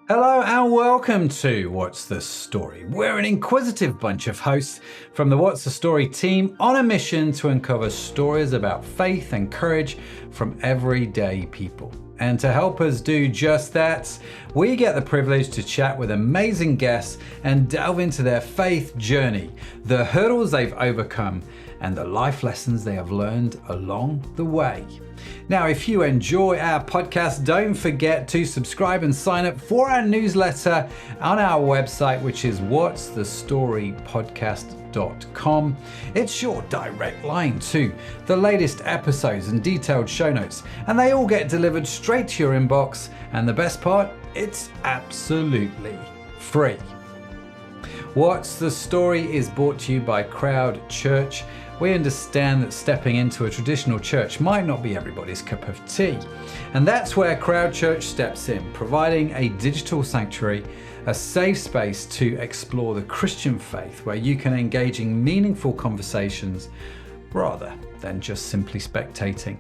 Hello and welcome to What's the Story? We're an inquisitive bunch of hosts from the What's the Story team on a mission to uncover stories about faith and courage from everyday people. And to help us do just that, we get the privilege to chat with amazing guests and delve into their faith journey, the hurdles they've overcome, and the life lessons they have learned along the way. Now, if you enjoy our podcast, don't forget to subscribe and sign up for our newsletter on our website, which is whatsthestorypodcast.com. It's your direct line to the latest episodes and detailed show notes, and they all get delivered straight to your inbox. And the best part, it's absolutely free. What's the Story is brought to you by Crowd Church. We understand that stepping into a traditional church might not be everybody's cup of tea. And that's where Crowd Church steps in, providing a digital sanctuary, a safe space to explore the Christian faith where you can engage in meaningful conversations rather than just simply spectating.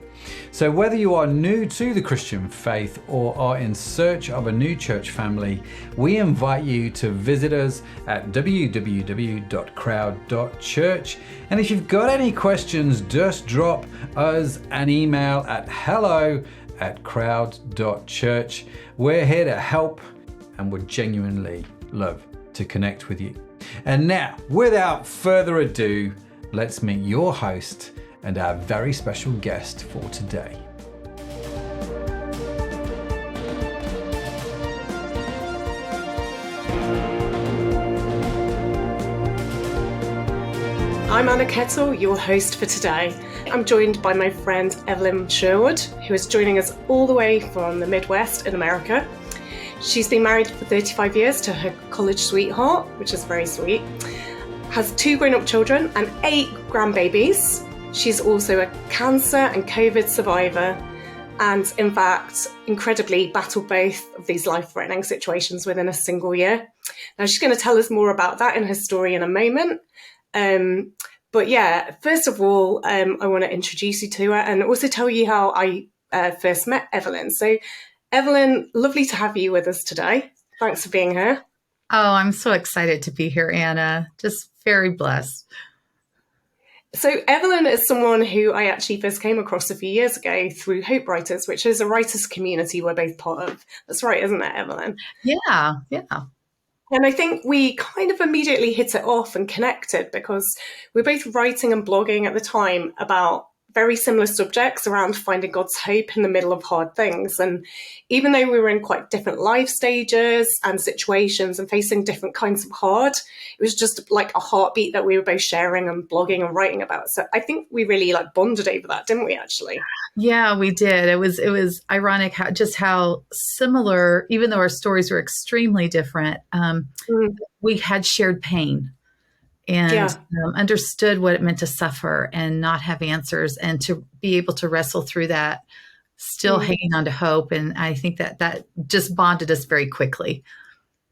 So whether you are new to the Christian faith or are in search of a new church family, we invite you to visit us at www.crowd.church. And if you've got any questions, just drop us an email at hello@crowd.church. We're here to help and would genuinely love to connect with you. And now, without further ado, let's meet your host and our very special guest for today. I'm Anna Kettle, your host for today. I'm joined by my friend Evelyn Sherwood, who is joining us all the way from the Midwest in America. She's been married for 35 years to her college sweetheart, which is very sweet. Has 2 grown-up children and 8 grandbabies. She's also a cancer and COVID survivor, and in fact, incredibly battled both of these life-threatening situations within a single year. Now, she's going to tell us more about that in her story in a moment. But yeah, first of all, I want to introduce you to her and also tell you how I first met Evelyn. So, Evelyn, lovely to have you with us today. Thanks for being here. Oh, I'm so excited to be here, Anna. Just very blessed. So Evelyn is someone who I actually first came across a few years ago through Hope Writers, which is a writers community we're both part of. That's right, isn't it, Evelyn? Yeah. And I think we kind of immediately hit it off and connected because we're both writing and blogging at the time about very similar subjects around finding God's hope in the middle of hard things. And even though we were in quite different life stages and situations and facing different kinds of hard, it was just like a heartbeat that we were both sharing and blogging and writing about. So I think we really bonded over that, didn't we, actually? Yeah, we did. It was ironic how similar, even though our stories were extremely different, we had shared pain. And understood what it meant to suffer and not have answers and to be able to wrestle through that, still hanging on to hope. And I think that just bonded us very quickly.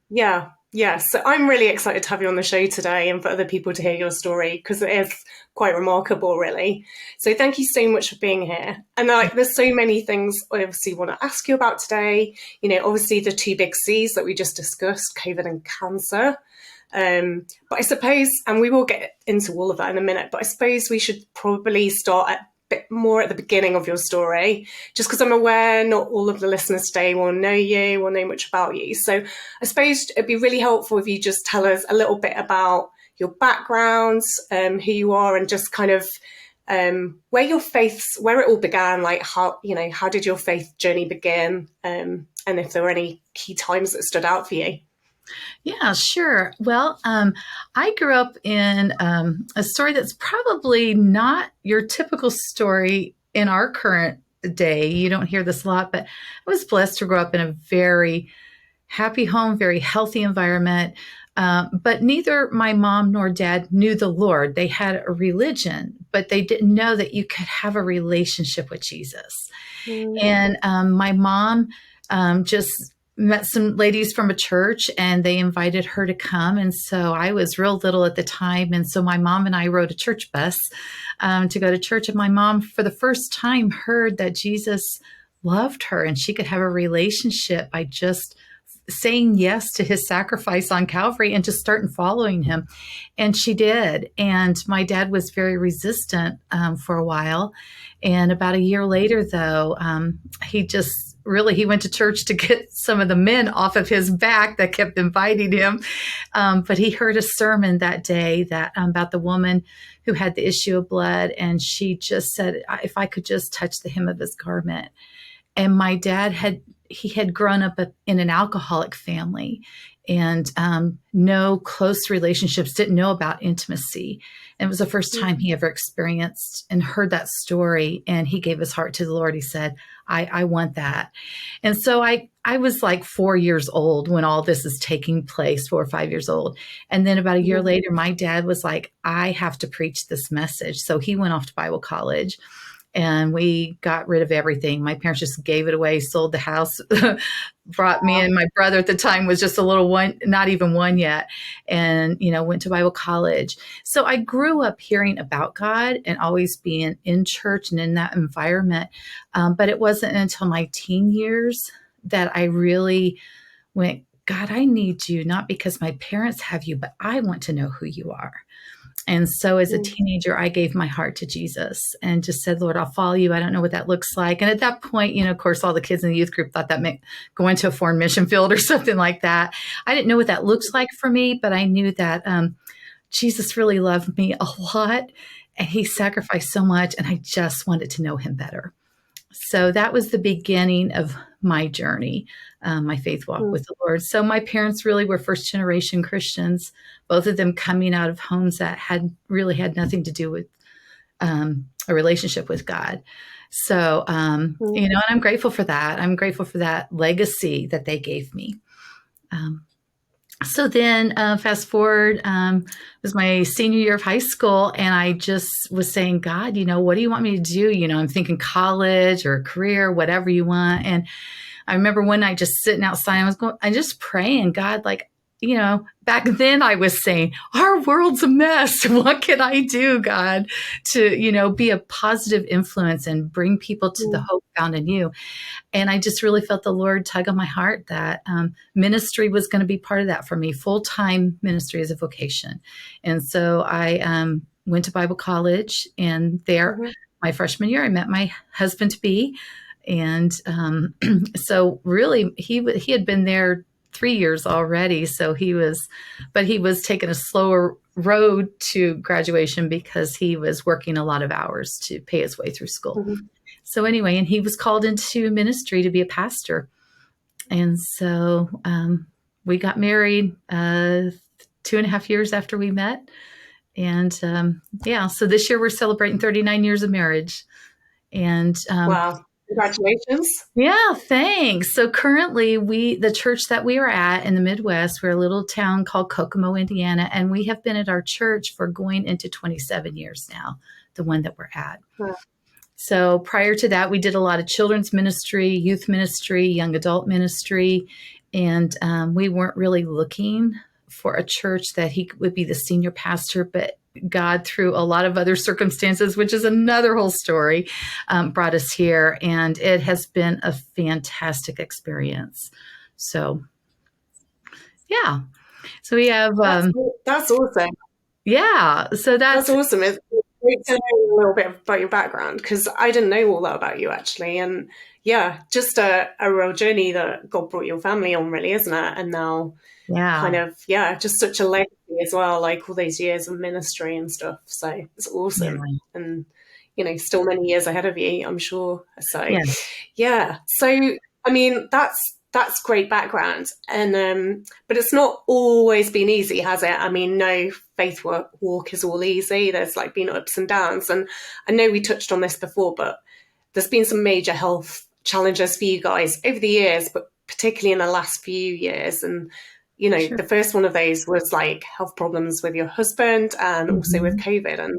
Yeah. So I'm really excited to have you on the show today and for other people to hear your story because it is quite remarkable, really. So thank you so much for being here. And there's so many things I obviously want to ask you about today. You know, obviously the 2 big C's that we just discussed, COVID and cancer. But I suppose, and we will get into all of that in a minute, but I suppose we should probably start a bit more at the beginning of your story, just because I'm aware not all of the listeners today will know you, will know much about you. So I suppose it'd be really helpful if you just tell us a little bit about your background, who you are, and just kind of where it all began, like how did your faith journey begin, and if there were any key times that stood out for you. Yeah, sure. Well, I grew up in a story that's probably not your typical story in our current day. You don't hear this a lot, but I was blessed to grow up in a very happy home, very healthy environment. But neither my mom nor dad knew the Lord. They had a religion, but they didn't know that you could have a relationship with Jesus. And my mom just met some ladies from a church and they invited her to come. And so I was real little at the time. And so my mom and I rode a church bus to go to church. And my mom, for the first time, heard that Jesus loved her and she could have a relationship by just saying yes to his sacrifice on Calvary and just starting following him. And she did. And my dad was very resistant for a while. And about a year later, though, he went to church to get some of the men off of his back that kept inviting him. But he heard a sermon that day that about the woman who had the issue of blood. And she just said, if I could just touch the hem of his garment. And my dad had grown up in an alcoholic family and no close relationships, didn't know about intimacy. And it was the first time he ever experienced and heard that story. And he gave his heart to the Lord. He said, I want that. And so I was like 4 years old when all this is taking place, 4 or 5 years old. And then about a year later, my dad was like, I have to preach this message. So he went off to Bible college. And we got rid of everything. My parents just gave it away, sold the house, brought me and my brother at the time was just a little one, not even one yet, and, went to Bible college. So I grew up hearing about God and always being in church and in that environment. But it wasn't until my teen years that I really went, God, I need you, not because my parents have you, but I want to know who you are. And so as a teenager, I gave my heart to Jesus and just said, Lord, I'll follow you. I don't know what that looks like. And at that point, of course, all the kids in the youth group thought that meant going to a foreign mission field or something like that. I didn't know what that looks like for me, but I knew that Jesus really loved me a lot and he sacrificed so much. And I just wanted to know him better. So that was the beginning of my journey, my faith walk with the Lord. So my parents really were first generation Christians, both of them coming out of homes that had nothing to do with a relationship with God. So, and I'm grateful for that. I'm grateful for that legacy that they gave me. So then fast forward, it was my senior year of high school. And I just was saying, God, what do you want me to do? I'm thinking college or career, whatever you want. And I remember one night just sitting outside, I just praying, God, back then I was saying, our world's a mess. What can I do, God, to, be a positive influence and bring people to the hope found in you? And I just really felt the Lord tug on my heart that ministry was going to be part of that for me, full-time ministry as a vocation. And so I went to Bible college, and there, my freshman year, I met my husband-to-be. And so really, he had been there 3 years already. So he was taking a slower road to graduation because he was working a lot of hours to pay his way through school. So anyway, and he was called into ministry to be a pastor. And so we got married 2.5 years after we met. And so this year we're celebrating 39 years of marriage. And wow. Congratulations. Yeah, thanks. So currently the church that we are at in the Midwest, we're a little town called Kokomo, Indiana, and we have been at our church for going into 27 years now, the one that we're at. Wow. So prior to that, we did a lot of children's ministry, youth ministry, young adult ministry, and we weren't really looking for a church that he would be the senior pastor, but God, through a lot of other circumstances, which is another whole story, brought us here. And it has been a fantastic experience. So, yeah. So we have... that's awesome. Yeah. So that's awesome. It's great to know a little bit about your background, because I didn't know all that about you, actually. And yeah, just a real journey that God brought your family on, really, isn't it? And now... just such a legacy as well, like all those years of ministry and stuff. So it's awesome. And, still many years ahead of you, I'm sure. So, So, I mean, that's great background. And, but it's not always been easy, has it? I mean, no faith walk is all easy. There's been ups and downs. And I know we touched on this before, but there's been some major health challenges for you guys over the years, but particularly in the last few years. And, sure. The first one of those was health problems with your husband and also with COVID. And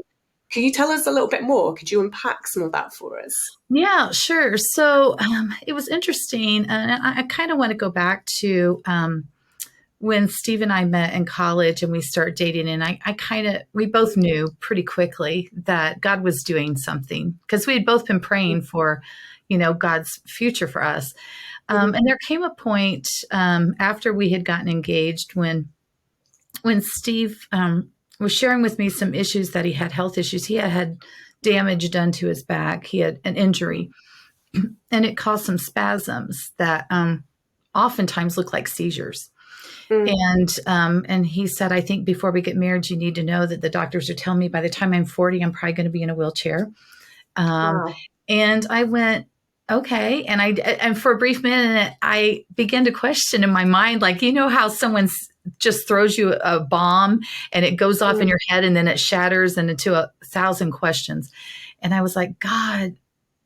can you tell us a little bit more? Could you unpack some of that for us? Yeah, sure. So it was interesting. And I kind of want to go back to when Steve and I met in college and we started dating. And we both knew pretty quickly that God was doing something, because we had both been praying for, God's future for us. And there came a point after we had gotten engaged when Steve was sharing with me some issues that he had, health issues. He had damage done to his back. He had an injury, and it caused some spasms that oftentimes look like seizures. And he said, I think before we get married, you need to know that the doctors are telling me by the time I'm 40, I'm probably going to be in a wheelchair. Wow. And I went, okay. And for a brief minute, I began to question in my mind, like, you know how someone just throws you a bomb and it goes off in your head and then it shatters into 1,000 questions. And I was like, God,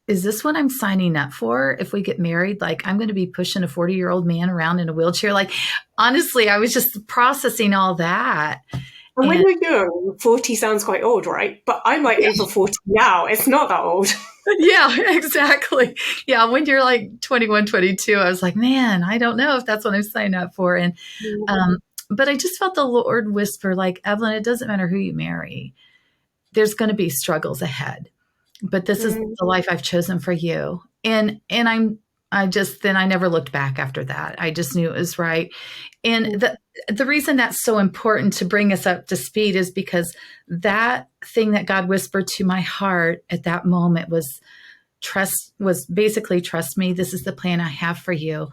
is this what I'm signing up for? If we get married, like I'm going to be pushing a 40-year-old man around in a wheelchair. Like, honestly, I was just processing all that. And when you're young, 40 sounds quite old, right? But I'm like over 40 now. It's not that old. Yeah, exactly. Yeah. When you're like 21, 22, I was like, man, I don't know if that's what I'm signing up for. And, but I just felt the Lord whisper, like, Evelyn, it doesn't matter who you marry. There's going to be struggles ahead, but this is the life I've chosen for you. And I never looked back after that. I just knew it was right. And the reason that's so important to bring us up to speed is because that thing that God whispered to my heart at that moment was basically trust me. This is the plan I have for you.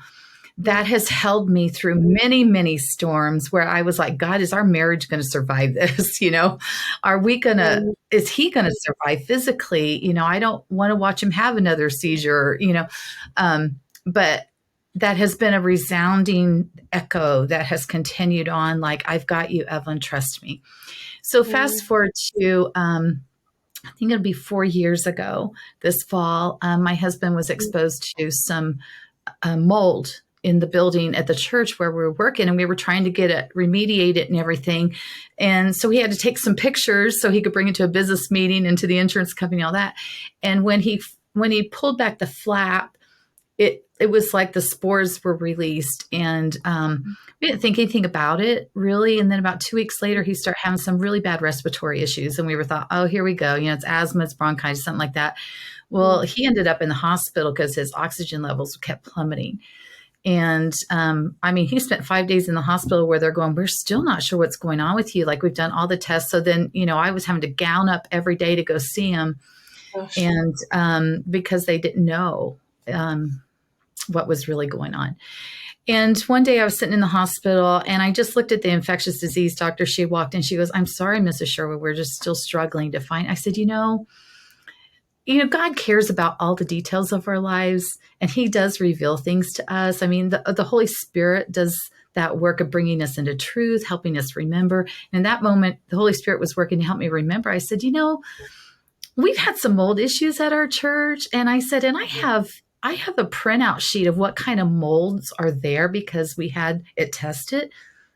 That has held me through many, many storms where I was like, God, is our marriage going to survive this? Is he going to survive physically? I don't want to watch him have another seizure, but that has been a resounding echo that has continued on. Like, I've got you, Evelyn, trust me. So fast forward to, I think it'll be 4 years ago this fall, my husband was exposed to some mold in the building at the church where we were working, and we were trying to get it, remediate it and everything. And so he had to take some pictures so he could bring it to a business meeting and to the insurance company, all that. And when he pulled back the flap, it was like the spores were released, and we didn't think anything about it really. And then about 2 weeks later, he started having some really bad respiratory issues. And we thought, oh, here we go. It's asthma, it's bronchitis, something like that. Well, he ended up in the hospital because his oxygen levels kept plummeting. And he spent 5 days in the hospital where they're going, we're still not sure what's going on with you. Like, we've done all the tests. So then, I was having to gown up every day to go see him. Gosh. And because they didn't know what was really going on. And one day I was sitting in the hospital and I just looked at the infectious disease doctor. She walked in, she goes, I'm sorry, Mrs. Sherwood, we're just still struggling to find. I said, God cares about all the details of our lives, and he does reveal things to us. I mean, the Holy Spirit does that work of bringing us into truth, helping us remember. And in that moment, the Holy Spirit was working to help me remember. I said, we've had some mold issues at our church. And I said, and I have a printout sheet of what kind of molds are there because we had it tested.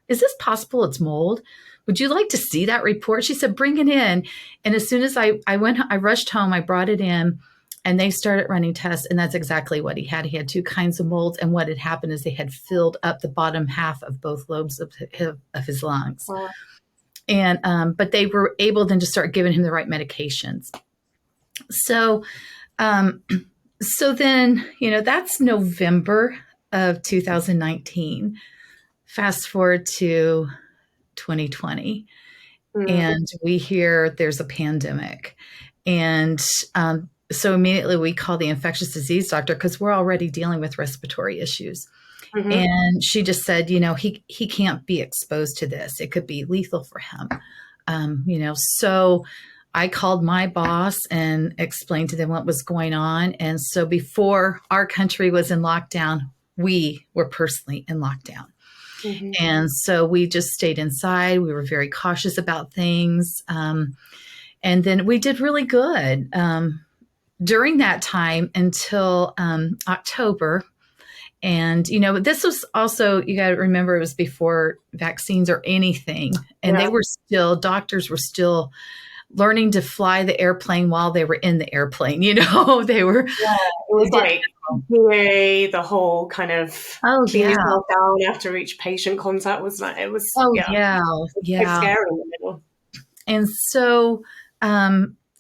Is this possible it's mold? Would you like to see that report? She said, bring it in. And as soon as I rushed home, I brought it in and they started running tests. And that's exactly what he had. He had 2 kinds of molds. And what had happened is they had filled up the bottom half of both lobes of his lungs. Wow. And, but they were able then to start giving him the right medications. So then, that's November of 2019. Fast forward to 2020, and we hear there's a pandemic. And so immediately we call the infectious disease doctor because we're already dealing with respiratory issues. And she just said, he can't be exposed to this. It could be lethal for him. So I called my boss and explained to them what was going on. And so before our country was in lockdown, we were personally in lockdown. And so we just stayed inside. We were very cautious about things. And then we did really good during that time until October. And, this was also, you got to remember, it was before vaccines or anything. And doctors were still learning to fly the airplane while they were in the airplane. They were. Yeah, it was like the whole kind of clean yourself down after each patient contact was like, it was scary in the middle. And so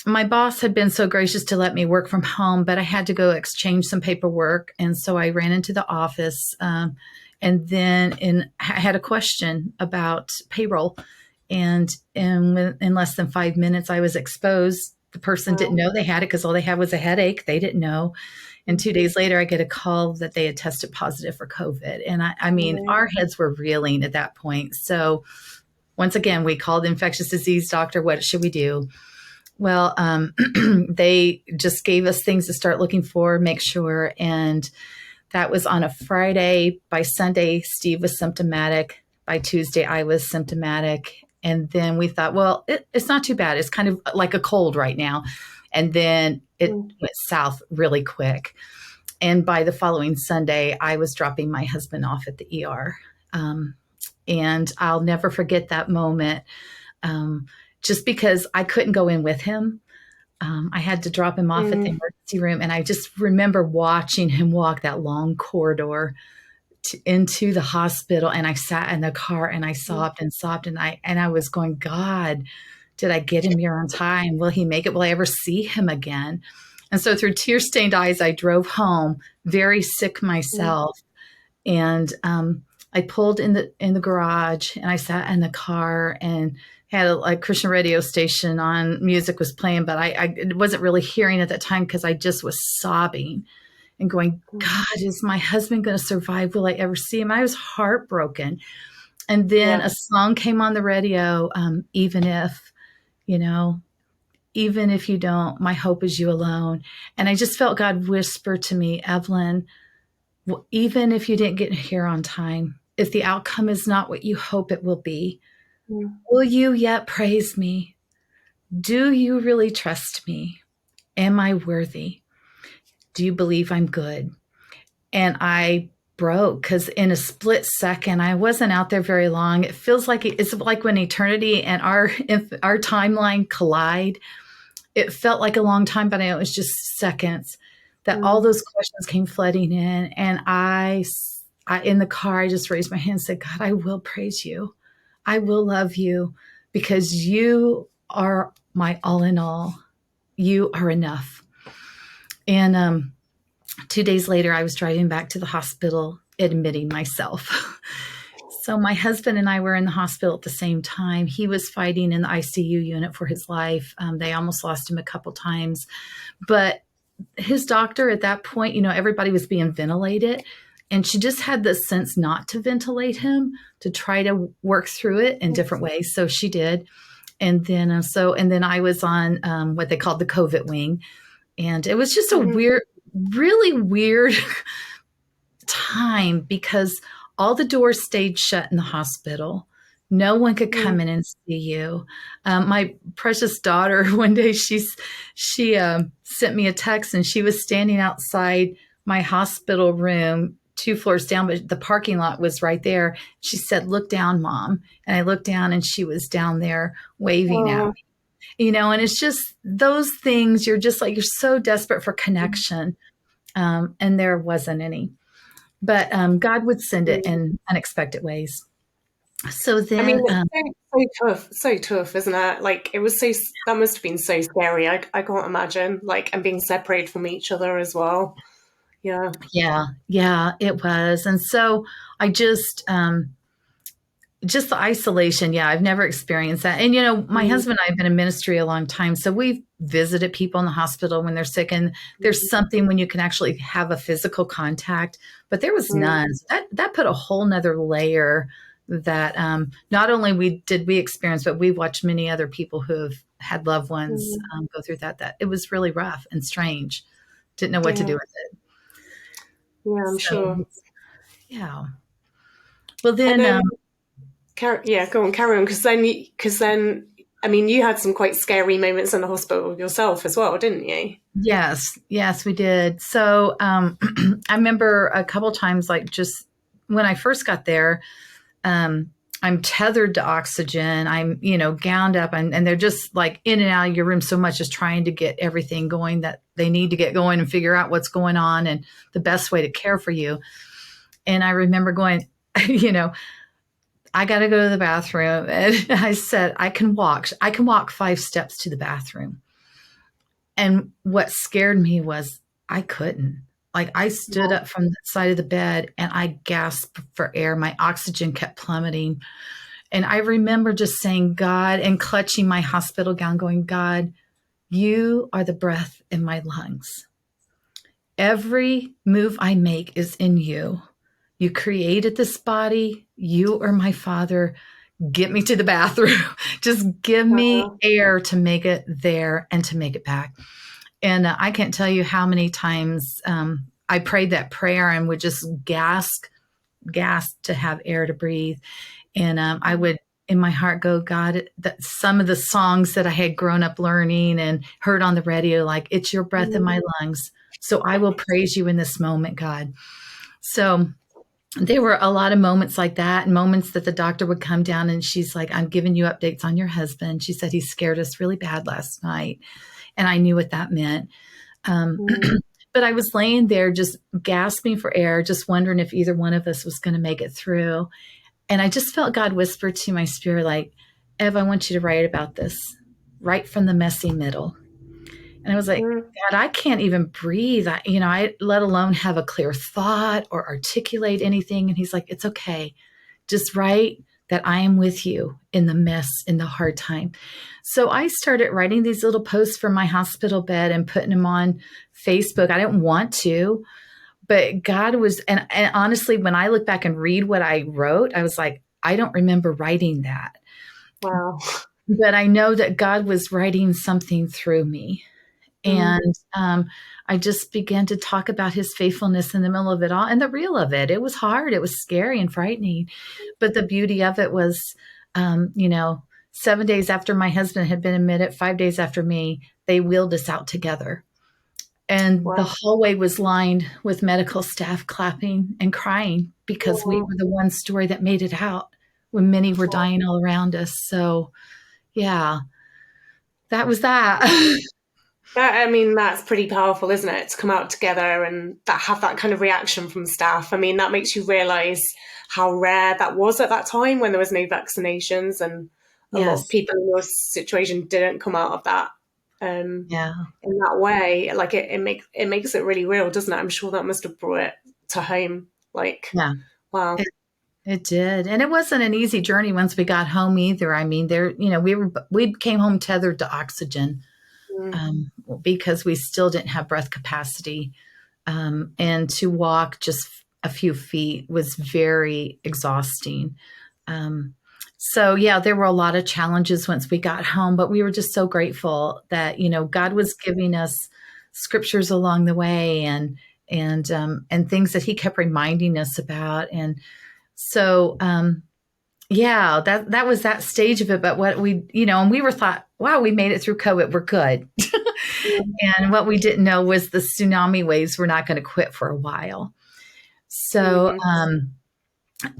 my boss had been so gracious to let me work from home, but I had to go exchange some paperwork. And so I ran into the office, and then I had a question about payroll. And in less than 5 minutes, I was exposed. The person didn't know they had it because all they had was a headache. They didn't know. And 2 days later, I get a call that they had tested positive for COVID. And I mean, our heads were reeling at that point. So once again, we called the infectious disease doctor. What should we do? Well, they just gave us things to start looking for, make sure. And that was on a Friday. By Sunday, Steve was symptomatic. By Tuesday, I was symptomatic. And then we thought, well, it's not too bad. It's kind of like a cold right now. And then it went south really quick. And by the following Sunday, I was dropping my husband off at the ER. And I'll never forget that moment. Just because I couldn't go in with him. I had to drop him off at the emergency room. And I just remember watching him walk that long corridor into the hospital. And I sat in the car and I sobbed and sobbed. And I was going, God, did I get him here on time? Will he make it? Will I ever see him again? And so through tear-stained eyes, I drove home, very sick myself. And I pulled in the garage and I sat in the car and had a Christian radio station on, music was playing, but I wasn't really hearing at that time because I just was sobbing and going, God, is my husband going to survive? Will I ever see him? I was heartbroken. And then a song came on the radio, even if you don't, my hope is you alone. And I just felt God whisper to me, Evelyn, even if you didn't get here on time, if the outcome is not what you hope it will be, will you yet praise me? Do you really trust me? Am I worthy? Do you believe I'm good? And I broke because in a split second, I wasn't out there very long. It feels like it's like when eternity and our timeline collide. It felt like a long time, but I know it was just seconds that all those questions came flooding in. And I in the car, I just raised my hand and said, God, I will praise you. I will love you because you are my all in all. You are enough. And 2 days later, I was driving back to the hospital, admitting myself. So my husband and I were in the hospital at the same time. He was fighting in the ICU unit for his life. They almost lost him a couple times. But his doctor at that point, everybody was being ventilated. And she just had the sense not to ventilate him, to try to work through it in different ways. So she did. And then I was on what they called the COVID wing. And it was just a really weird time because all the doors stayed shut in the hospital. No one could come in and see you. My precious daughter, one day she sent me a text and she was standing outside my hospital room 2 floors down, but the parking lot was right there. She said, "Look down, Mom." And I looked down and she was down there waving at me, and it's just those things. You're just like, you're so desperate for connection. And there wasn't any, but God would send it in unexpected ways. So then, it's so tough, isn't it? Like that must have been so scary. I can't imagine and being separated from each other as well. Yeah, it was. And so I just the isolation. Yeah, I've never experienced that. And, my husband and I have been in ministry a long time. So we've visited people in the hospital when they're sick. And there's something when you can actually have a physical contact, but there was none. So that put a whole nother layer that not only did we experience, but we watched many other people who have had loved ones go through that it was really rough and strange. Didn't know what to do with it. Yeah, I'm sure. Yeah. Well, then, go on, carry on. Because then, you had some quite scary moments in the hospital yourself as well, didn't you? Yes, we did. So I remember a couple times, just when I first got there, I'm tethered to oxygen. I'm, gowned up and they're just in and out of your room so much, just trying to get everything going that they need to get going and figure out what's going on and the best way to care for you. And I remember going, I got to go to the bathroom. And I said, I can walk 5 steps to the bathroom. And what scared me was I couldn't. Like I stood up from the side of the bed and I gasped for air. My oxygen kept plummeting. And I remember just saying, God, and clutching my hospital gown, going, God, you are the breath in my lungs. Every move I make is in you. You created this body. You are my Father. Get me to the bathroom. Just give me air to make it there and to make it back. And I can't tell you how many times I prayed that prayer and would just gasp to have air to breathe. And I would, in my heart, go, God, that some of the songs that I had grown up learning and heard on the radio, like, it's your breath in my lungs. So I will praise you in this moment, God. So there were a lot of moments like that, and moments that the doctor would come down and she's like, I'm giving you updates on your husband. She said, he scared us really bad last night. And I knew what that meant. But I was laying there just gasping for air, just wondering if either one of us was going to make it through. And I just felt God whisper to my spirit, like, Ev, I want you to write about this right from the messy middle. And I was like, God, I can't even breathe. I let alone have a clear thought or articulate anything. And he's like, it's okay. Just write that I am with you in the mess, in the hard time. So I started writing these little posts from my hospital bed and putting them on Facebook. I didn't want to, but God was, and honestly, when I look back and read what I wrote, I was like, I don't remember writing that. Wow. But I know that God was writing something through me. And I just began to talk about his faithfulness in the middle of it all and the real of it. It was hard. It was scary and frightening. But the beauty of it was, 7 days after my husband had been admitted, 5 days after me, they wheeled us out together. And the hallway was lined with medical staff clapping and crying because we were the one story that made it out when many were dying all around us. So, yeah, that was that. That's pretty powerful, isn't it? To come out together and have that kind of reaction from staff. I mean, that makes you realize how rare that was at that time when there was no vaccinations, and a lot of people in your situation didn't come out of that in that way. Like it makes it really real, doesn't it? I'm sure that must have brought it to home. Wow. It did. And it wasn't an easy journey once we got home either. I mean, we came home tethered to oxygen. Because we still didn't have breath capacity. And to walk just a few feet was very exhausting. So, there were a lot of challenges once we got home, but we were just so grateful that, God was giving us scriptures along the way and things that he kept reminding us about. And so, that was that stage of it. But what we, and we were thought, wow, we made it through COVID. We're good. And what we didn't know was the tsunami waves were not going to quit for a while. So,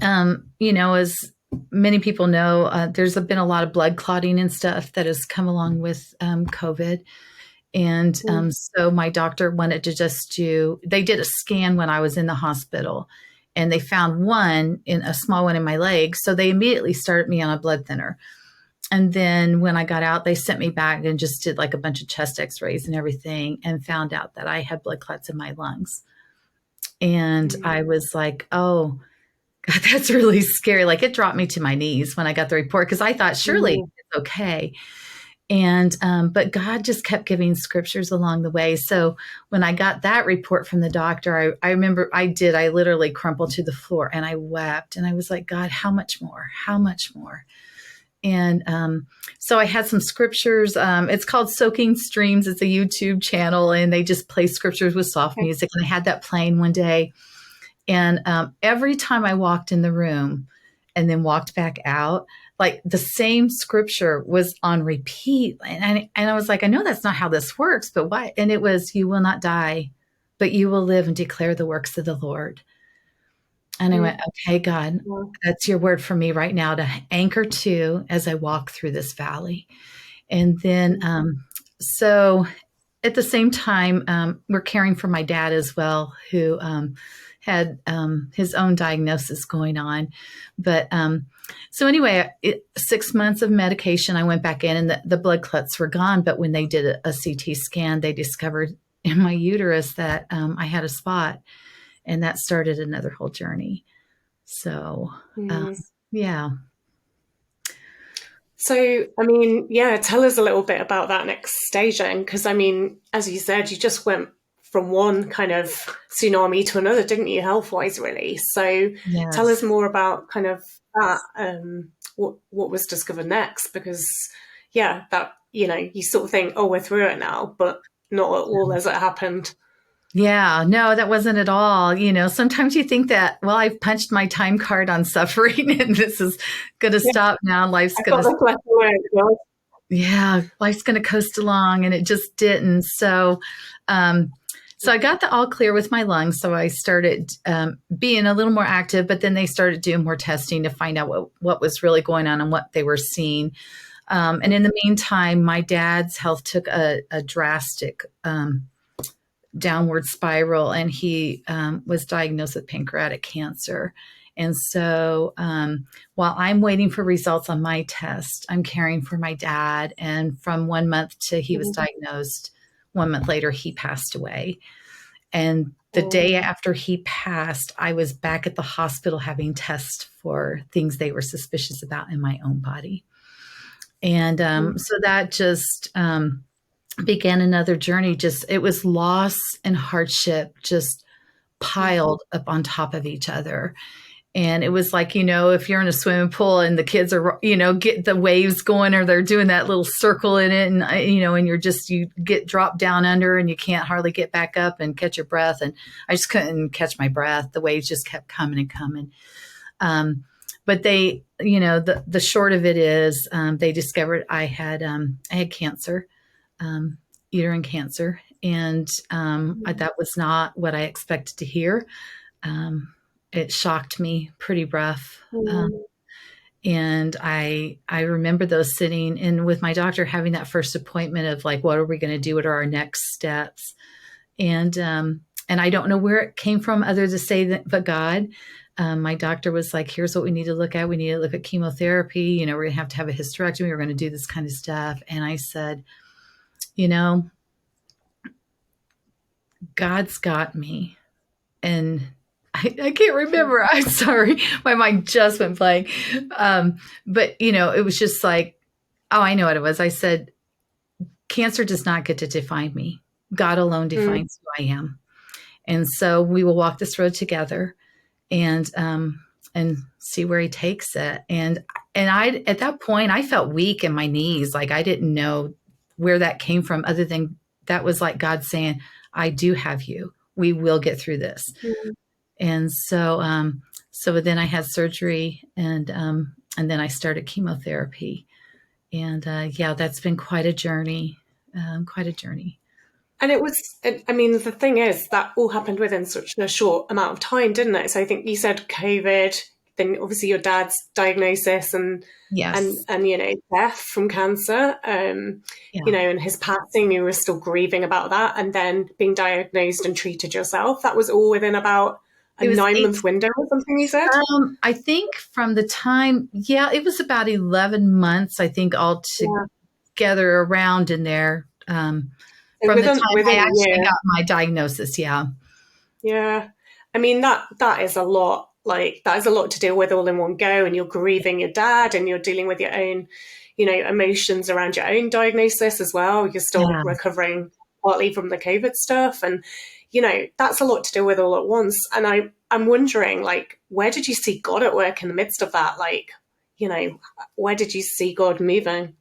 as many people know, there's been a lot of blood clotting and stuff that has come along with COVID. And so my doctor wanted to they did a scan when I was in the hospital. And they found a small one in my leg. So they immediately started me on a blood thinner. And then when I got out, they sent me back and just did like a bunch of chest x-rays and everything and found out that I had blood clots in my lungs. And I was like, oh, God, that's really scary. Like it dropped me to my knees when I got the report because I thought surely it's okay. And, but God just kept giving scriptures along the way. So when I got that report from the doctor, I remember I literally crumpled to the floor and I wept and I was like, God, how much more? How much more? And, so I had some scriptures, it's called Soaking Streams. It's a YouTube channel and they just play scriptures with soft music. And I had that playing one day. And, every time I walked in the room and then walked back out, like the same scripture was on repeat. And I was like, I know that's not how this works, but why? And it was, you will not die, but you will live and declare the works of the Lord. And I went, okay, God, that's your word for me right now to anchor to as I walk through this valley. And then, so at the same time, we're caring for my dad as well, who had his own diagnosis going on. But so anyway, 6 months of medication, I went back in and the blood clots were gone. But when they did a CT scan, they discovered in my uterus that I had a spot, and that started another whole journey. So, yeah. So, I mean, yeah, tell us a little bit about that next stage then, because I mean, as you said, you just went from one kind of tsunami to another, didn't you, health-wise, really? So Yes. Tell us more about kind of that, what was discovered next, because, yeah, that, you know, you sort of think, oh, we're through it now, but not all as it happened. Yeah, no, that wasn't at all. You know, sometimes you think that, well, I've punched my time card on suffering and this is going to stop now. Life's going to, yeah, life's going to coast along, and it just didn't. So, so I got the all clear with my lungs. So I started being a little more active, but then they started doing more testing to find out what was really going on and what they were seeing. And in the meantime, my dad's health took a drastic downward spiral, and he was diagnosed with pancreatic cancer. And so while I'm waiting for results on my test, I'm caring for my dad. And from 1 month to he was diagnosed, 1 month later, he passed away. And the day after he passed, I was back at the hospital having tests for things they were suspicious about in my own body. And so that just began another journey. Just, it was loss and hardship just piled up on top of each other. And it was like, you know, if you're in a swimming pool and the kids are, you know, get the waves going, or they're doing that little circle in it, and, you know, and you get dropped down under and you can't hardly get back up and catch your breath. And I just couldn't catch my breath. The waves just kept coming and coming. But they, you know, the short of it is they discovered I had cancer, uterine cancer. And that was not what I expected to hear. It shocked me pretty rough. And I remember those sitting in with my doctor, having that first appointment of like, what are we going to do? What are our next steps? And I don't know where it came from other to say that, but God. My doctor was like, here's what we need to look at. We need to look at chemotherapy. You know, we're going to have a hysterectomy. We're going to do this kind of stuff. And I said, you know, God's got me. And I can't remember. I'm sorry. My mind just went blank. But, you know, it was just like, oh, I know what it was. I said, cancer does not get to define me. God alone defines who I am. And so we will walk this road together and see where he takes it. And I, at that point, I felt weak in my knees. Like I didn't know where that came from, other than that was like God saying, I do have you. We will get through this. And so, so then I had surgery, and then I started chemotherapy, and yeah, that's been quite a journey, And it was, I mean, the thing is that all happened within such a short amount of time, didn't it? So I think you said COVID, then obviously your dad's diagnosis and yes, and you know, death from cancer, you know, and his passing, you were still grieving about that, and then being diagnosed and treated yourself. That was all within about a 9-month window or something, you said? I think from the time, it was about 11 months, I think, all together around in there. From the time I actually got my diagnosis, Yeah. I mean, that is a lot. Like, that is a lot to deal with all in one go, and you're grieving your dad, and you're dealing with your own, you know, emotions around your own diagnosis as well. You're still recovering partly from the COVID stuff, and you know, that's a lot to deal with all at once. And I'm wondering, like, where did you see God at work in the midst of that? Like, you know, where did you see God moving?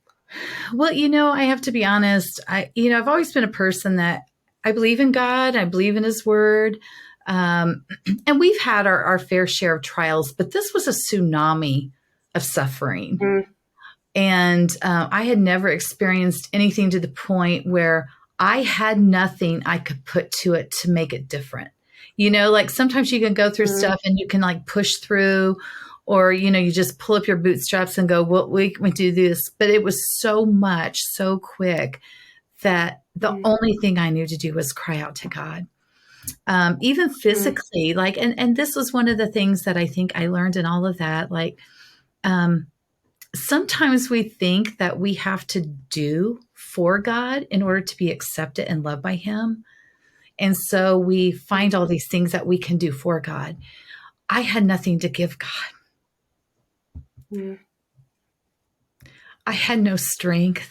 Well, you know, I have to be honest. I've always been a person that I believe in God. I believe in his word. And we've had our fair share of trials, but this was a tsunami of suffering. And I had never experienced anything to the point where I had nothing I could put to it to make it different. You know, like sometimes you can go through stuff and you can like push through, or, you know, you just pull up your bootstraps and go, well, we do this. But it was so much, so quick that the only thing I knew to do was cry out to God. even physically, like, and this was one of the things that I think I learned in all of that. Like, sometimes we think that we have to do for God in order to be accepted and loved by Him. And so we find all these things that we can do for God. I had nothing to give God. I had no strength.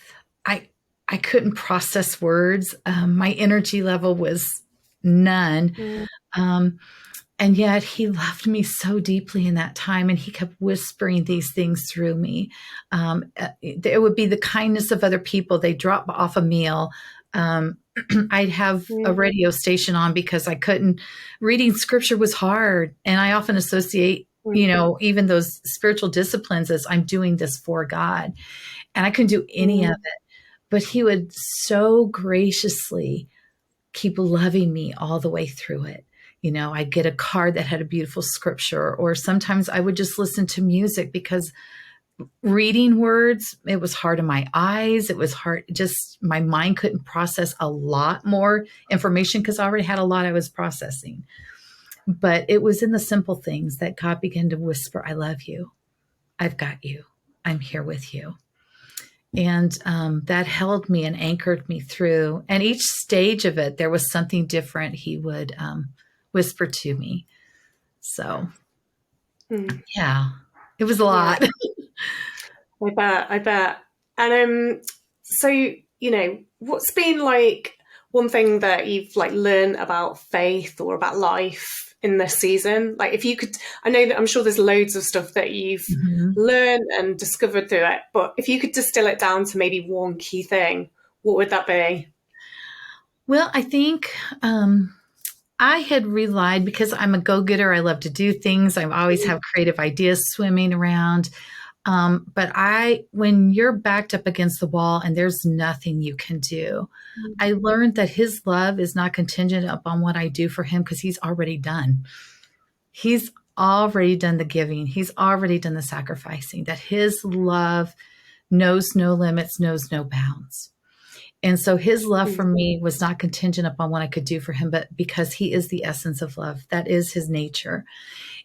I couldn't process words. My energy level was none. And yet He loved me so deeply in that time, and He kept whispering these things through me. It would be the kindness of other people. They drop off a meal. I'd have a radio station on because I couldn't. Reading scripture was hard, and I often associate, even those spiritual disciplines as I'm doing this for God, and I couldn't do any of it. But He would so graciously keep loving me all the way through it. I'd get a card that had a beautiful scripture, or sometimes I would just listen to music because reading words, it was hard on my eyes. It was hard. Just my mind couldn't process a lot more information because I already had a lot I was processing. But it was in the simple things that God began to whisper, I love you. I've got you. I'm here with you. And that held me and anchored me through. And each stage of it, there was something different He would whisper to me. So, yeah, it was a lot. I bet. And so, what's been like one thing that you've like learned about faith or about life in this season? Like, if you could, I know that I'm sure there's loads of stuff that you've learned and discovered through it, but if you could distill it down to maybe one key thing, what would that be? Well, I think I had relied, because I'm a go-getter. I love to do things. I always have creative ideas swimming around. But when you're backed up against the wall and there's nothing you can do, I learned that His love is not contingent upon what I do for Him, because He's already done. He's already done the giving. He's already done the sacrificing, that His love knows no limits, knows no bounds. And so His love for me was not contingent upon what I could do for Him, but because He is the essence of love. That is His nature.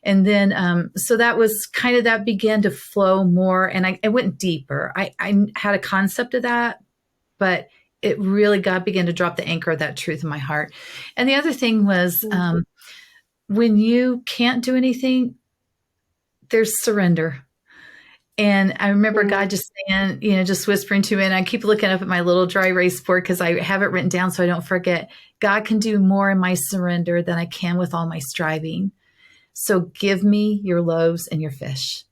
And then, so that was kind of, that began to flow more, and I went deeper. I had a concept of that, but it really, God began to drop the anchor of that truth in my heart. And the other thing was, when you can't do anything, there's surrender. And I remember God just saying, just whispering to me, and I keep looking up at my little dry erase board because I have it written down so I don't forget. God can do more in my surrender than I can with all my striving. So give me your loaves and your fish.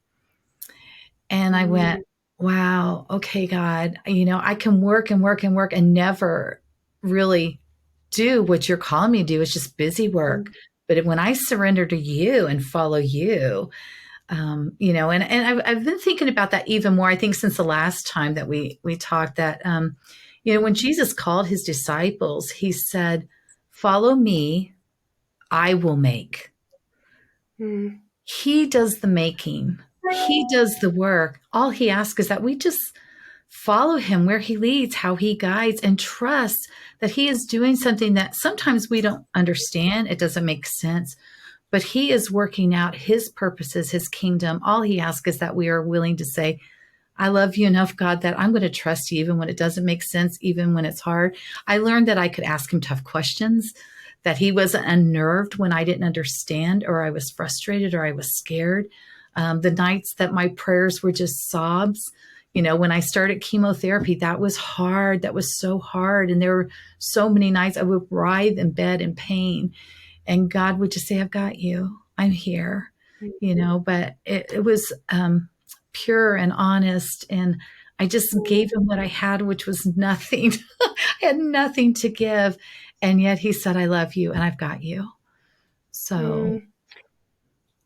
And I went, wow, okay, God, I can work and work and work and never really do what you're calling me to do. It's just busy work. But when I surrender to you and follow you, and I've been thinking about that even more, I think, since the last time that we talked, that, when Jesus called His disciples, He said, follow me, I will make. He does the making. He does the work. All He asks is that we just follow Him where He leads, how He guides, and trust that He is doing something that sometimes we don't understand. It doesn't make sense, but He is working out His purposes, His kingdom. All He asks is that we are willing to say, I love you enough, God, that I'm going to trust you even when it doesn't make sense, even when it's hard. I learned that I could ask Him tough questions, that He wasn't unnerved when I didn't understand, or I was frustrated, or I was scared. The nights that my prayers were just sobs, when I started chemotherapy, that was hard. That was so hard. And there were so many nights I would writhe in bed in pain, and God would just say, I've got you. I'm here, but it was pure and honest. And I just gave Him what I had, which was nothing. I had nothing to give. And yet He said, I love you and I've got you. So.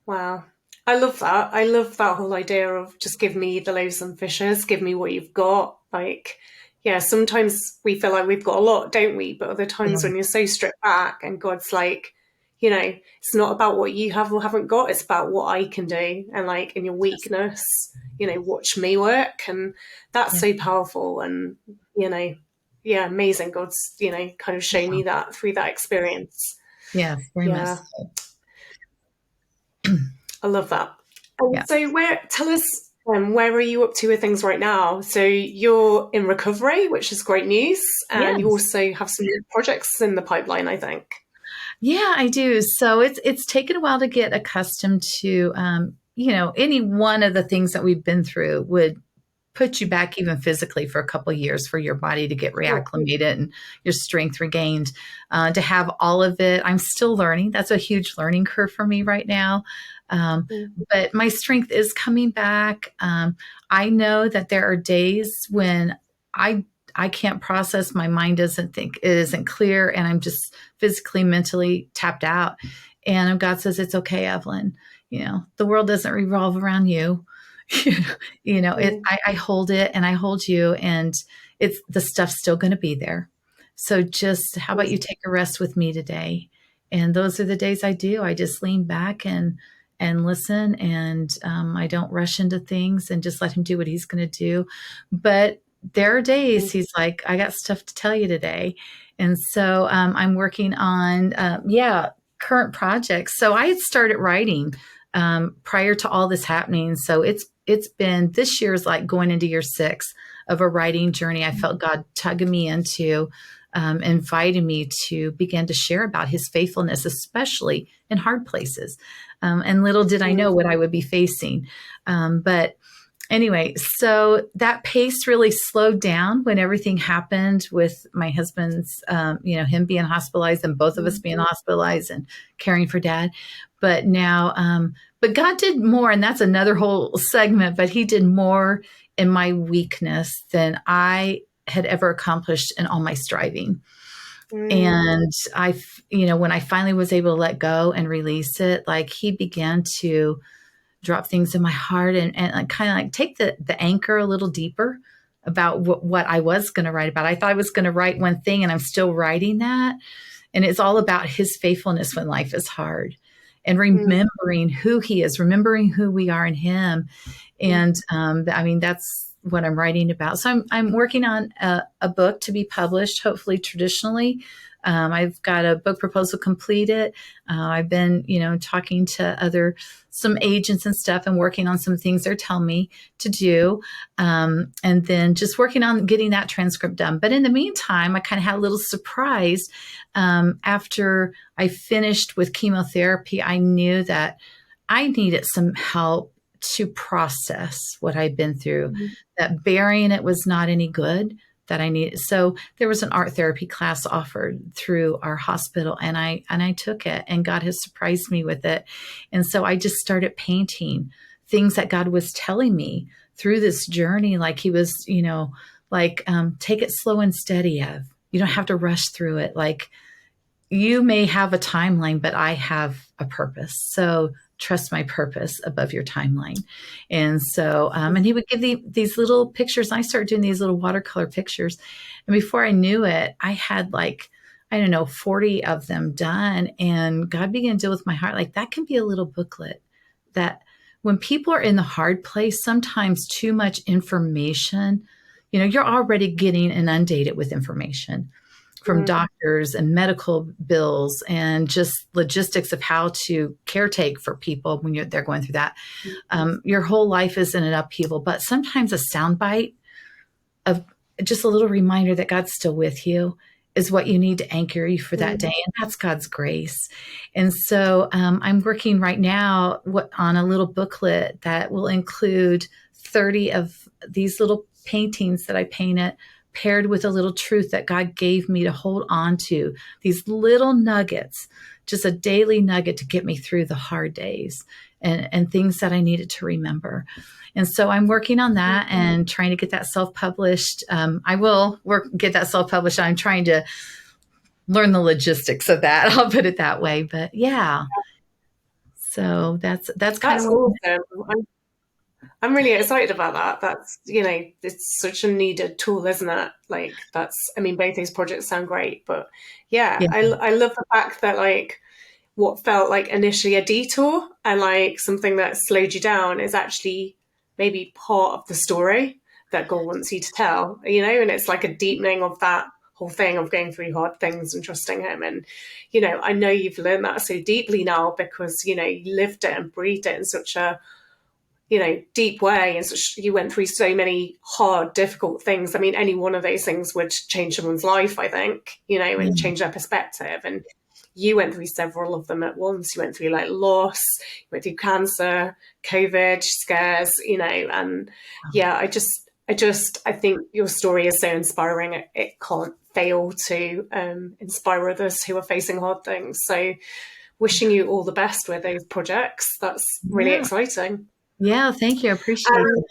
Wow. I love that. I love that whole idea of just give me the loaves and fishes, give me what you've got. Like, yeah, sometimes we feel like we've got a lot, don't we? But other times when you're so stripped back and God's like, it's not about what you have or haven't got. It's about what I can do. And like in your weakness, watch me work. And that's so powerful. And, amazing. God's, kind of shown me that through that experience. Yes, very much Yeah, so. I love that. Yeah. So tell us, where are you up to with things right now? So you're in recovery, which is great news. And you Yes. also have some new projects in the pipeline, I think. Yeah, I do. So it's taken a while to get accustomed to, any one of the things that we've been through would put you back even physically for a couple of years for your body to get Oh, reacclimated and your strength regained. To have all of it, I'm still learning. That's a huge learning curve for me right now. Um, mm, but my strength is coming back. I know that there are days when I I can't process. My mind doesn't think, it isn't clear, and I'm just physically, mentally tapped out. And God says, "It's okay, Evelyn. The world doesn't revolve around you." mm, I hold it and I hold you, and it's the stuff's still going to be there. So just how about you take a rest with me today? And those are the days I do. I just lean back and listen, and I don't rush into things and just let him do what he's going to do. But there are days he's like, "I got stuff to tell you today," and so I'm working on current projects. So I had started writing prior to all this happening. So it's been, this year is like going into year 6 of a writing journey. I felt God tugging me into, inviting me to begin to share about his faithfulness, especially in hard places. And little did I know what I would be facing. But anyway, so that pace really slowed down when everything happened with my husband's, him being hospitalized and both of us being hospitalized and caring for dad. But now, but God did more, and that's another whole segment, but he did more in my weakness than I had ever accomplished in all my striving. And when I finally was able to let go and release it, like he began to drop things in my heart and like, kind of like take the anchor a little deeper about what I was going to write about. I thought I was going to write one thing, and I'm still writing that. And it's all about his faithfulness when life is hard, and remembering who he is, remembering who we are in him. And that's what I'm writing about. So I'm working on a book to be published, hopefully traditionally. I've got a book proposal completed. I've been, talking to some agents and stuff, and working on some things they're telling me to do. And then just working on getting that transcript done. But in the meantime, I kind of had a little surprise. After I finished with chemotherapy, I knew that I needed some help to process what I'd been through, that burying it was not any good, that I needed. So there was an art therapy class offered through our hospital, and I took it, and God has surprised me with it. And so I just started painting things that God was telling me through this journey. Like he was, take it slow and steady, Ev. You don't have to rush through it. Like, you may have a timeline, but I have a purpose. So trust my purpose above your timeline. And so, and he would give these little pictures. I started doing these little watercolor pictures. And before I knew it, I had 40 of them done. And God began to deal with my heart. Like, that can be a little booklet that when people are in the hard place, sometimes too much information, you're already getting inundated with information from doctors and medical bills and just logistics of how to caretake for people when they're going through that. Your whole life is in an upheaval, but sometimes a soundbite of just a little reminder that God's still with you is what you need to anchor you for that day. And that's God's grace. And so I'm working right now on a little booklet that will include 30 of these little paintings that I painted, paired with a little truth that God gave me to hold on to, these little nuggets, just a daily nugget to get me through the hard days and things that I needed to remember. And so I'm working on that and trying to get that self-published. I will get that self-published. I'm trying to learn the logistics of that. I'll put it that way. But yeah, so that's kind of awesome. I'm really excited about that. That's, it's such a needed tool, isn't it? Like, both these projects sound great, but yeah. I love the fact that what felt like initially a detour and something that slowed you down is actually maybe part of the story that God wants you to tell, and it's like a deepening of that whole thing of going through hard things and trusting him. And, I know you've learned that so deeply now because, you lived it and breathed it in such a, deep way. And you went through so many hard, difficult things. I mean, any one of those things would change someone's life, I think, and change their perspective. And you went through several of them at once. You went through like loss, you went through cancer, COVID, scares, and yeah, I think your story is so inspiring. It can't fail to inspire others who are facing hard things. So wishing you all the best with those projects. That's really exciting. Yeah, thank you. I appreciate it.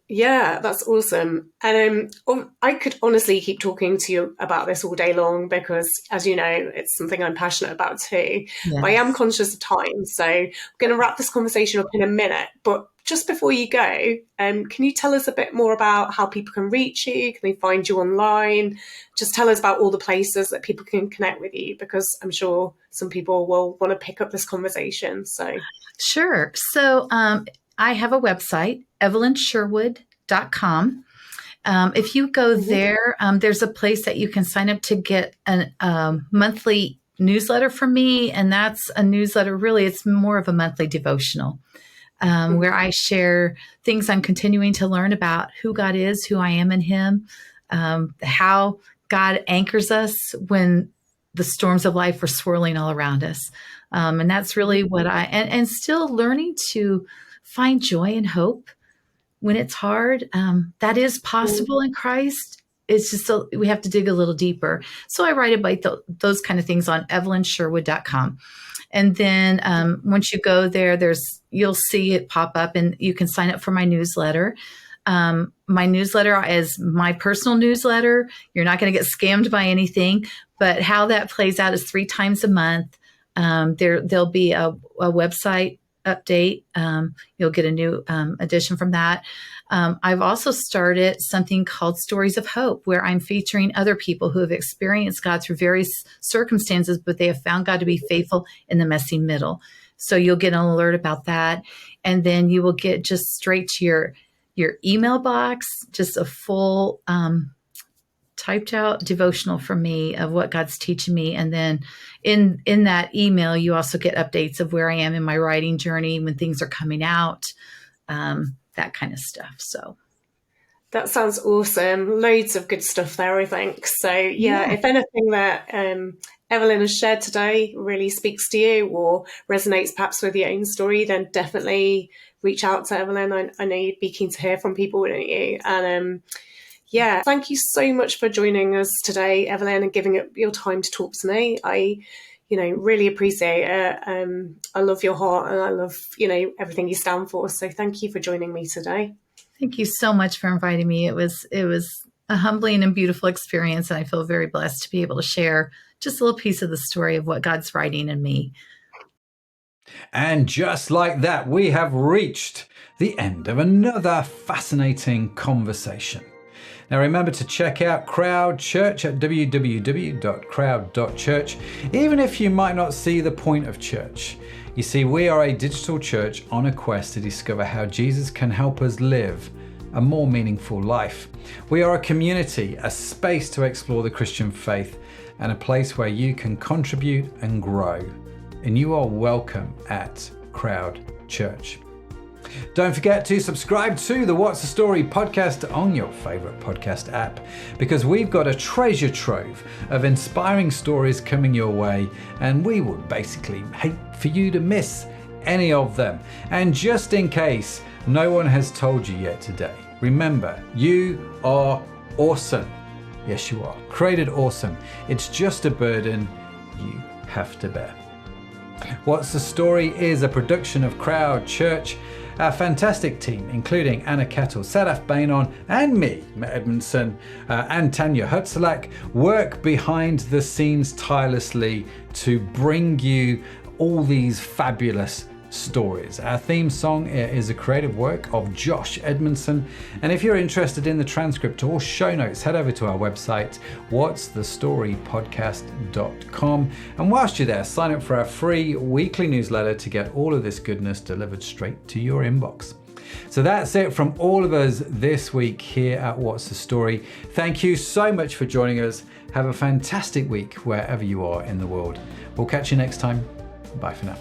Yeah, that's awesome. And I could honestly keep talking to you about this all day long because, as you know, it's something I'm passionate about too. Yes. But I am conscious of time. So I'm going to wrap this conversation up in a minute. But just before you go, can you tell us a bit more about how people can reach you? Can they find you online? Just tell us about all the places that people can connect with you, because I'm sure some people will want to pick up this conversation. So Sure. So I have a website, evelynsherwood.com. If you go there, there's a place that you can sign up to get a monthly newsletter from me. And that's a newsletter, really, it's more of a monthly devotional where I share things I'm continuing to learn about who God is, who I am in him, how God anchors us when the storms of life are swirling all around us. And that's really what and still learning to find joy and hope when it's hard. That is possible in Christ. It's just, we have to dig a little deeper. So I write about those kind of things on evelynsherwood.com. And then once you go there, you'll see it pop up and you can sign up for my newsletter. My newsletter is my personal newsletter. You're not going to get scammed by anything, but how that plays out is 3 times a month. There'll be a website update. You'll get a new edition from that. I've also started something called Stories of Hope, where I'm featuring other people who have experienced God through various circumstances, but they have found God to be faithful in the messy middle. So you'll get an alert about that. And then you will get just straight to your email box, just a full typed out devotional from me of what God's teaching me. And then in that email, you also get updates of where I am in my writing journey, when things are coming out, that kind of stuff. So that sounds awesome. Loads of good stuff there, I think. So yeah. If anything that Evelyn has shared today really speaks to you or resonates perhaps with your own story, then definitely reach out to Evelyn. I know you'd be keen to hear from people, wouldn't you? And thank you so much for joining us today, Evelyn, and giving up your time to talk to me. I really appreciate it. I love your heart and I love, everything you stand for. So thank you for joining me today. Thank you so much for inviting me. It was a humbling and beautiful experience. And I feel very blessed to be able to share just a little piece of the story of what God's writing in me. And just like that, we have reached the end of another fascinating conversation. Now remember to check out Crowd Church at www.crowd.church, even if you might not see the point of church. You see, we are a digital church on a quest to discover how Jesus can help us live a more meaningful life. We are a community, a space to explore the Christian faith, and a place where you can contribute and grow. And you are welcome at Crowd Church. Don't forget to subscribe to the What's the Story podcast on your favorite podcast app, because we've got a treasure trove of inspiring stories coming your way, and we would basically hate for you to miss any of them. And just in case no one has told you yet today, remember, you are awesome. Yes, you are. Created awesome. It's just a burden you have to bear. What's the Story is a production of Crowd Church. Our fantastic team, including Anna Kettle, Sadaf Bainon, and me, Matt Edmondson, and Tanya Hutzalak, work behind the scenes tirelessly to bring you all these fabulous stories. Our theme song is a creative work of Josh Edmondson. And if you're interested in the transcript or show notes, head over to our website, whatsthestorypodcast.com. And whilst you're there, sign up for our free weekly newsletter to get all of this goodness delivered straight to your inbox. So that's it from all of us this week here at What's the Story. Thank you so much for joining us. Have a fantastic week wherever you are in the world. We'll catch you next time. Bye for now.